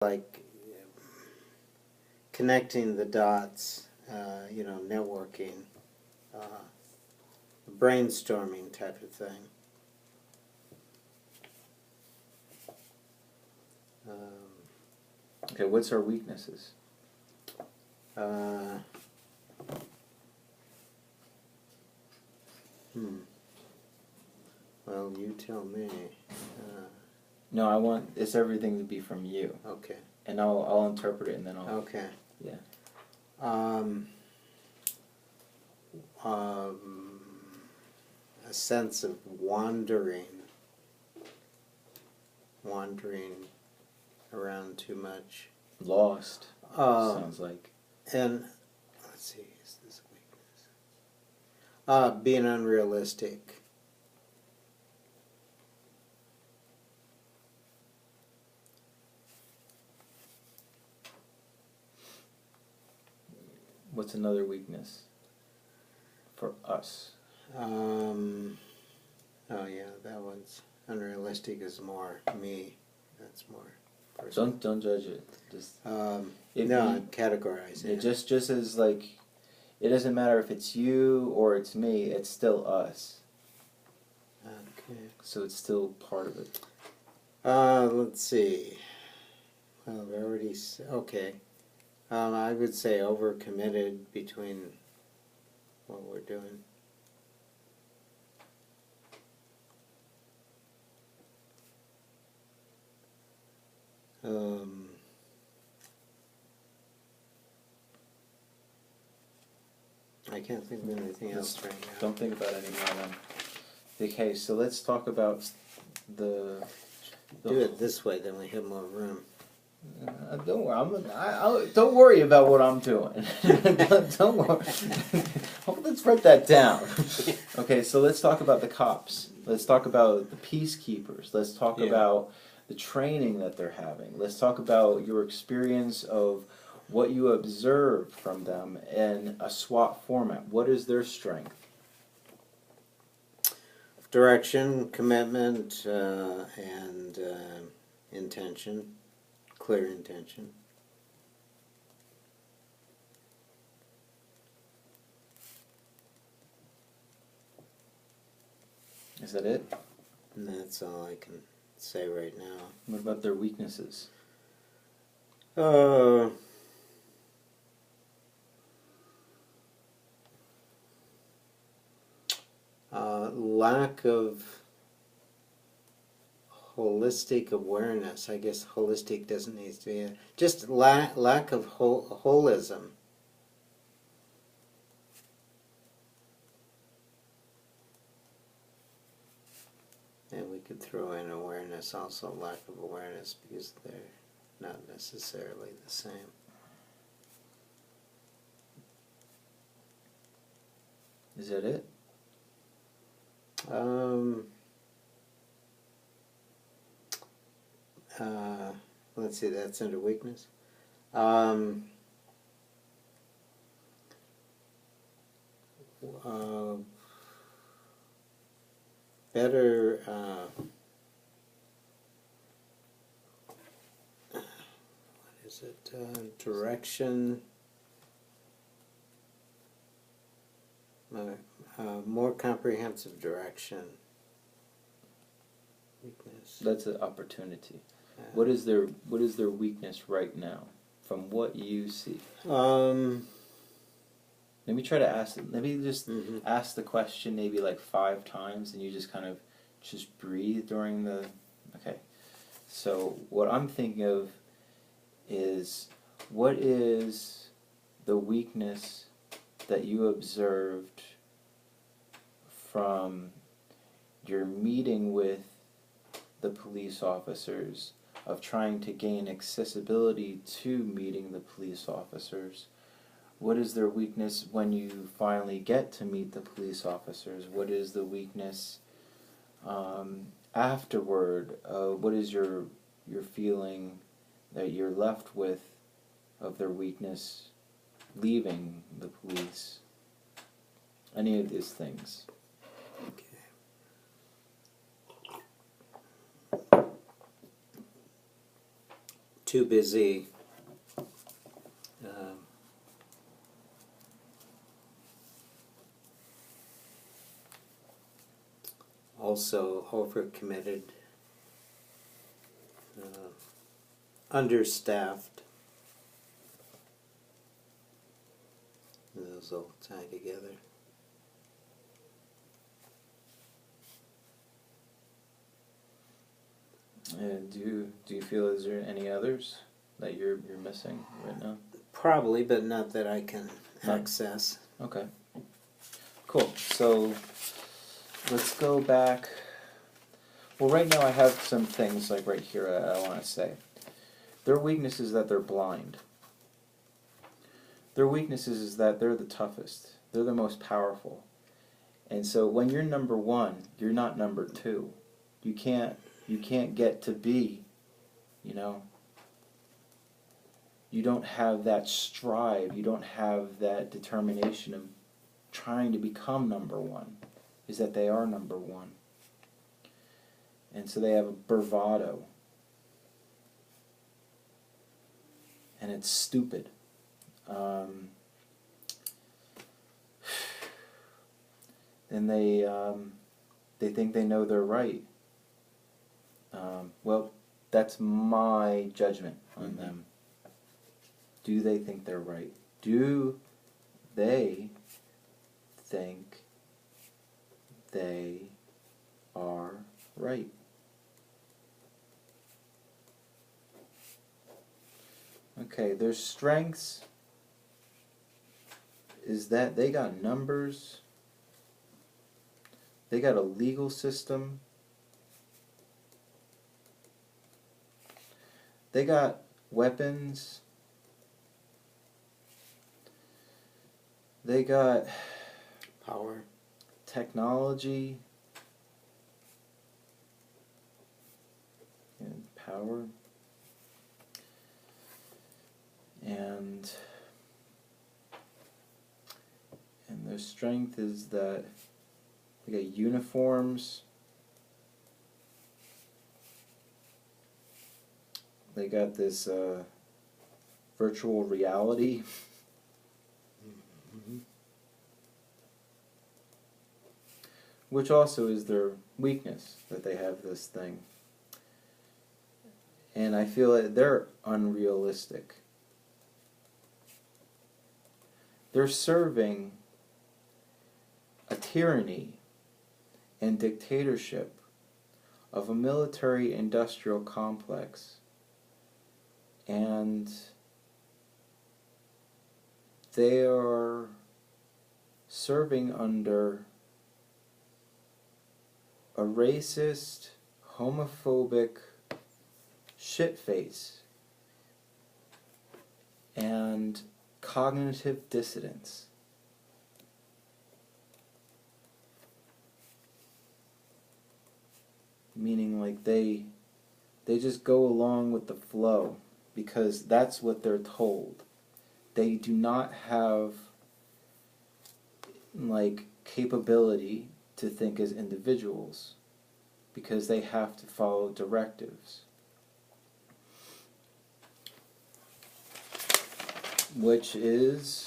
like connecting the dots, networking, brainstorming type of thing. Okay, what's our weaknesses? Well, you tell me. No, I want everything to be from you. Okay. And I'll interpret it and then I'll... Okay. Yeah. A sense of wandering around too much. Lost, sounds like. And, let's see, is this a weakness? Being unrealistic. What's another weakness for us? Oh yeah, that one's unrealistic is more me. That's more personal. Don't judge it. Just I'm categorizing it. it. Just as like, it doesn't matter if it's you or it's me. It's still us. Okay. So it's still part of it. Let's see. Well, I've already okay. I would say overcommitted between what we're doing. I can't think of anything else right now. Don't think about any more then. Okay, so let's talk about the Do it this way, then we have more room. Don't worry. Don't worry about what I'm doing. Don't worry. Let's write that down. Okay, so let's talk about the cops. Let's talk about the peacekeepers. Let's talk about the training that they're having. Let's talk about your experience of what you observed from them in a SWAT format. What is their strength? Direction, commitment, and intention. Clear intention. Is that it? And that's all I can say right now. What about their weaknesses? Lack of holistic awareness. I guess holistic doesn't need to be just lack of holism. And we could throw in awareness also, lack of awareness, because they're not necessarily the same. Is that it? Let's see, that's under weakness. Better what is it? Direction. More comprehensive direction. Weakness. That's an opportunity. What is their weakness right now, from what you see? Maybe try to ask it. Maybe just ask the question maybe like 5 times, and you just kind of just breathe during the. Okay. So what I'm thinking of is, what is the weakness that you observed from your meeting with the police officers, of trying to gain accessibility to meeting the police officers? What is their weakness when you finally get to meet the police officers? What is the weakness afterward? What is your feeling that you're left with of their weakness leaving the police? Any of these things. too busy also overcommitted, understaffed. Those all tie together. And do you feel, is there any others that you're missing right now? Probably, but not that I can No. access. Okay. Cool. So let's go back. Well, right now I have some things like right here I want to say. Their weakness is that they're blind. Their weakness is that they're the toughest. They're the most powerful. And so when you're number one, you're not number two. You can't get to be, you know. You don't have that strive. You don't have that determination of trying to become number one. Is that they are number one. And so they have a bravado. And it's stupid. And they think they know they're right. Well, that's my judgment on them. Do they think they're right? Do they think they are right? Okay, their strengths is that they got numbers, they got a legal system, they got weapons, they got Power. technology and power, and their strength is that they got uniforms, they got this virtual reality, which also is their weakness, that they have this thing. And I feel that they're unrealistic. They're serving a tyranny and dictatorship of a military-industrial complex, and they are serving under a racist, homophobic shitface and cognitive dissonance. Meaning like they just go along with the flow because that's what they're told. They do not have like capability to think as individuals because they have to follow directives. Which makes...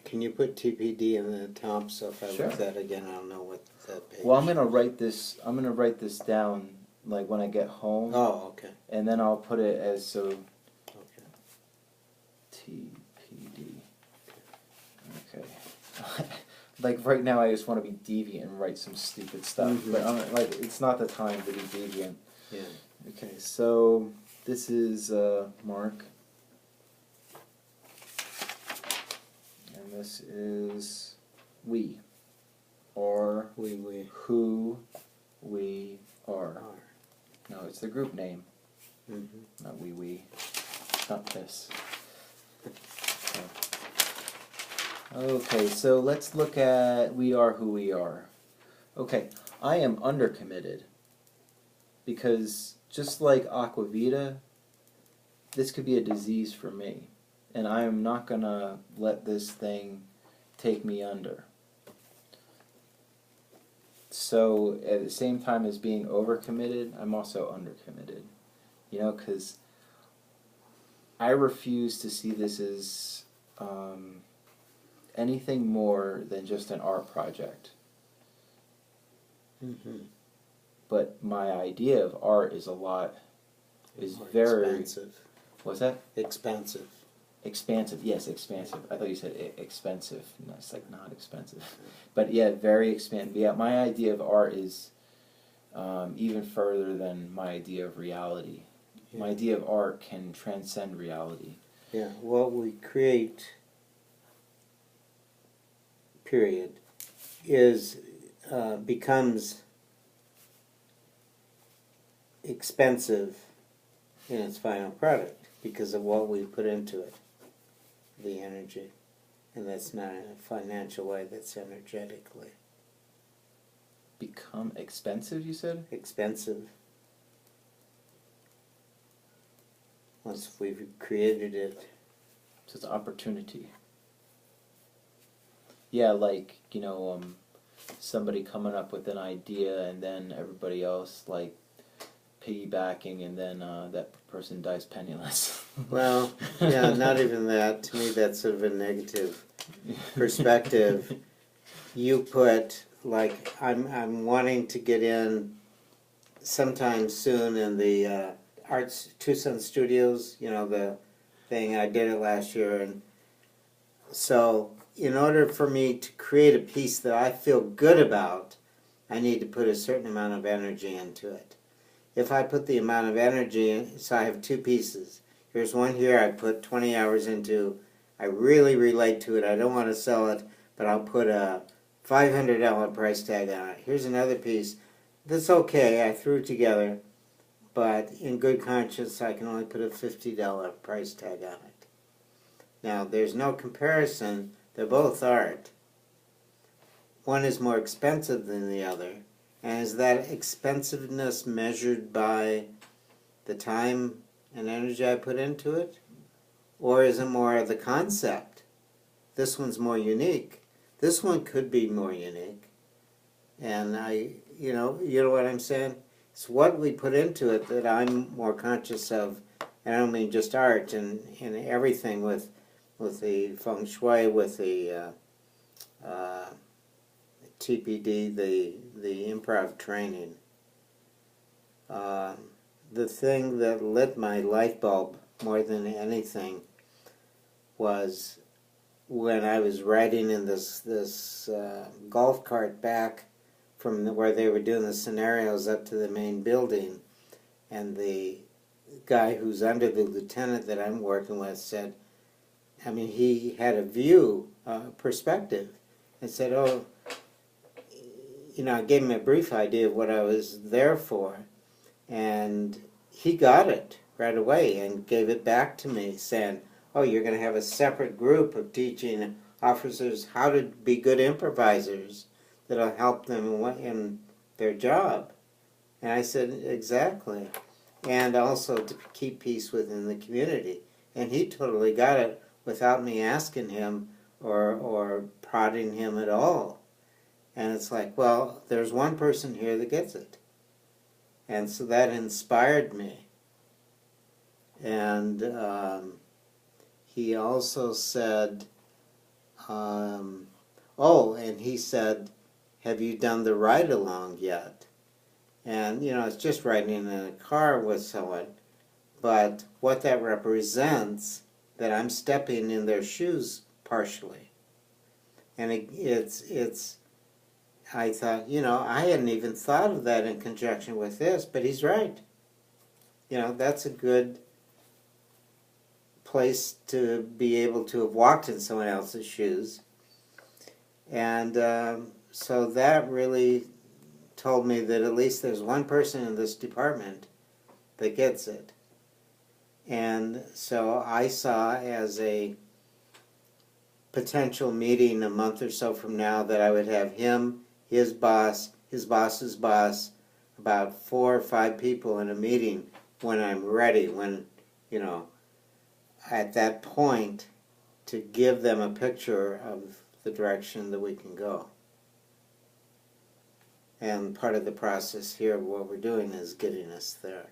Can you put TPD in the top so if I Sure. look that again, I'll know what that page. Well, I'm gonna write this down like when I get home. Oh, okay. And then I'll put it as so. Okay. TPD. Okay. Like right now, I just want to be deviant and write some stupid stuff, but like it's not the time to be deviant. Yeah. Okay, so this is Mark, and this is we, or We who we are. are. No, it's the group name, Mm-hmm. not we. Not this. Okay, so let's look at we are who we are. Okay, I am undercommitted because just like Aquavita, this could be a disease for me, and I am not gonna let this thing take me under. So at the same time as being overcommitted, I'm also undercommitted. You know, because I refuse to see this as anything more than just an art project. Mm-hmm. But my idea of art is More very expensive. what's that? Expensive. Expansive, yes, expansive. I thought you said expensive. No, it's like not expensive. But yeah, very expansive. Yeah, my idea of art is even further than my idea of reality. Yeah. My idea of art can transcend reality. Yeah, what we create, period, is becomes expensive in its final product because of what we put into it, the energy. And that's not in a financial way, that's energetically. Become expensive, you said? Expensive. Once we've created it. So it's opportunity. Yeah, like, somebody coming up with an idea and then everybody else, like, piggybacking, and then that person dies penniless. Well, yeah, not even that. To me, that's sort of a negative perspective. You put, like, I'm wanting to get in sometime soon in the Arts Tucson Studios, the thing. I did it last year. And so in order for me to create a piece that I feel good about, I need to put a certain amount of energy into it. If I put the amount of energy in, so I have two pieces. Here's one here I put 20 hours into. I really relate to it. I don't want to sell it, but I'll put a $500 price tag on it. Here's another piece that's okay. I threw it together, but in good conscience, I can only put a $50 price tag on it. Now, there's no comparison. They're both art. One is more expensive than the other. And is that expensiveness measured by the time and energy I put into it? Or is it more the concept? This one's more unique. This one could be more unique. And you know what I'm saying? It's what we put into it that I'm more conscious of. And I don't mean just art and everything with the feng shui, with the TPD, the improv training. The thing that lit my light bulb more than anything was when I was riding in this golf cart back from where they were doing the scenarios up to the main building, and the guy who's under the lieutenant that I'm working with said, I mean, he had a view, perspective, and said, oh, I gave him a brief idea of what I was there for, and he got it right away and gave it back to me, saying, oh, you're going to have a separate group of teaching officers how to be good improvisers that'll help them in their job. And I said, exactly. And also to keep peace within the community. And he totally got it without me asking him or prodding him at all. And it's like, well, there's one person here that gets it. And so that inspired me. And he also said, and he said, have you done the ride-along yet? And, it's just riding in a car with someone. But what that represents, that I'm stepping in their shoes partially. And it's I thought, I hadn't even thought of that in conjunction with this, but he's right. That's a good place to be able to have walked in someone else's shoes. And so that really told me that at least there's one person in this department that gets it. And so I saw as a potential meeting a month or so from now that I would have him, his boss's boss, about 4 or 5 people in a meeting when I'm ready, when, at that point, to give them a picture of the direction that we can go. And part of the process here, what we're doing is getting us there.